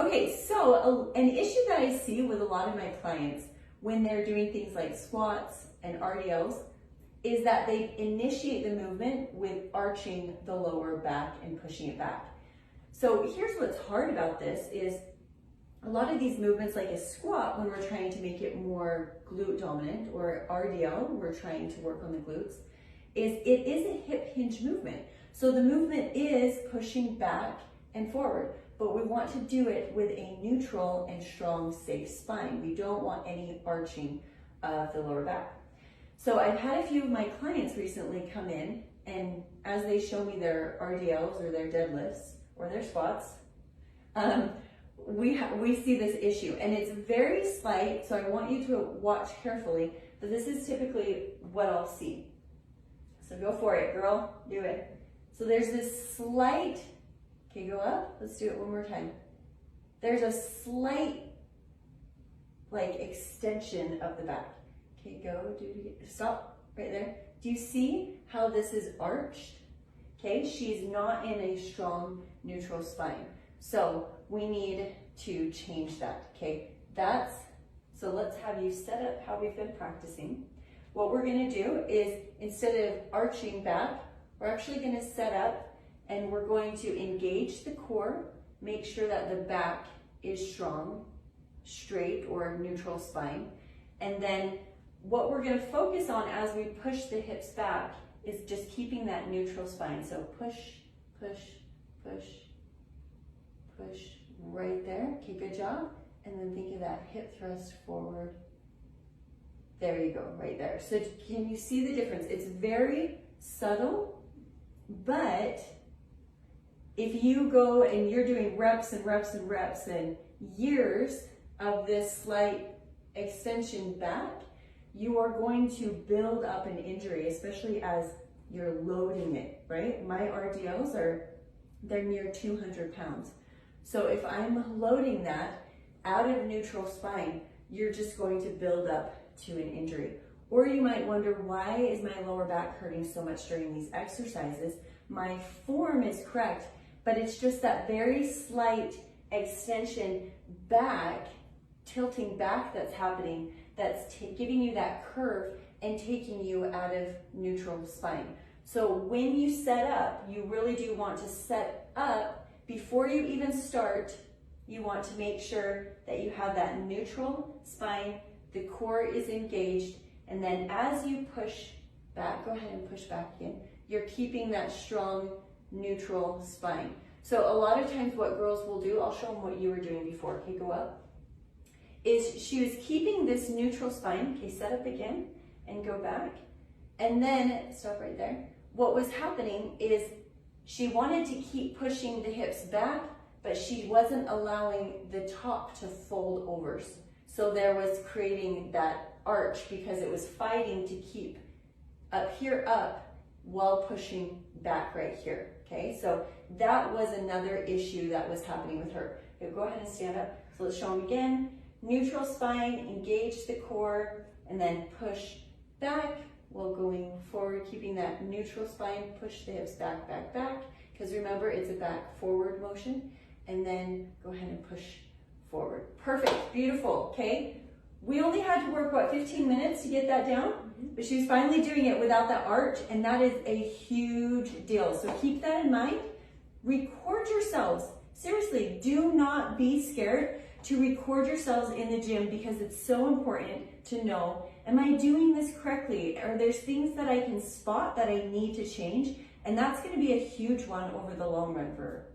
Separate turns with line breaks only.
Okay, so an issue that I see with a lot of my clients when they're doing things like squats and RDLs is that they initiate the movement with arching the lower back and pushing it back. So here's what's hard about this is a lot of these movements, like a squat, when we're trying to make it more glute dominant, or RDL, we're trying to work on the glutes, is it is a hip hinge movement. So the movement is pushing back and forward, but we want to do it with a neutral and strong, safe spine. We don't want any arching of the lower back. So I've had a few of my clients recently come in, and as they show me their RDLs or their deadlifts or their squats, we see this issue, and it's very slight, so I want you to watch carefully, but this is typically what I'll see. So go for it, girl, do it. So there's this slight, okay, go up, let's do it one more time. There's a slight, like, extension of the back. Okay, go, do it again, stop, right there. Do you see how this is arched? Okay, she's not in a strong neutral spine. So we need to change that, okay? So let's have you set up how we've been practicing. What we're gonna do is, instead of arching back, we're actually gonna set up and we're going to engage the core, make sure that the back is strong, straight or neutral spine. And then what we're gonna focus on as we push the hips back is just keeping that neutral spine. So push, push, push, push, right there. Okay, good job. And then think of that hip thrust forward. There you go, right there. So can you see the difference? It's very subtle, but if you go and you're doing reps and reps and reps and years of this slight extension back, you are going to build up an injury, especially as you're loading it, right? My RDLs they're near 200 pounds. So if I'm loading that out of neutral spine, you're just going to build up to an injury. Or you might wonder, why is my lower back hurting so much during these exercises? My form is correct, but it's just that very slight extension back, tilting back that's happening, that's giving you that curve and taking you out of neutral spine. So when you set up, you really do want to set up before you even start. You want to make sure that you have that neutral spine, the core is engaged, and then as you push back, go ahead and push back again, you're keeping that strong neutral spine. So a lot of times what girls will do, I'll show them what you were doing before, okay, go up, is she was keeping this neutral spine, okay, set up again, and go back, and then stop right there. What was happening is she wanted to keep pushing the hips back, but she wasn't allowing the top to fold over. So there was creating that arch because it was fighting to keep up here up while pushing back right here, okay? So that was another issue that was happening with her. Okay, go ahead and stand up. So let's show them again. Neutral spine, engage the core, and then push back while going forward, keeping that neutral spine, push the hips back, back, back, because remember, it's a back forward motion, and then go ahead and push forward. Perfect, beautiful, okay? We only had to work, what, 15 minutes to get that down? But she was finally doing it without that arch, and that is a huge deal. So keep that in mind. Record yourselves. Seriously, do not be scared to record yourselves in the gym, because it's so important to know, am I doing this correctly? Are there things that I can spot that I need to change? And that's going to be a huge one over the long run for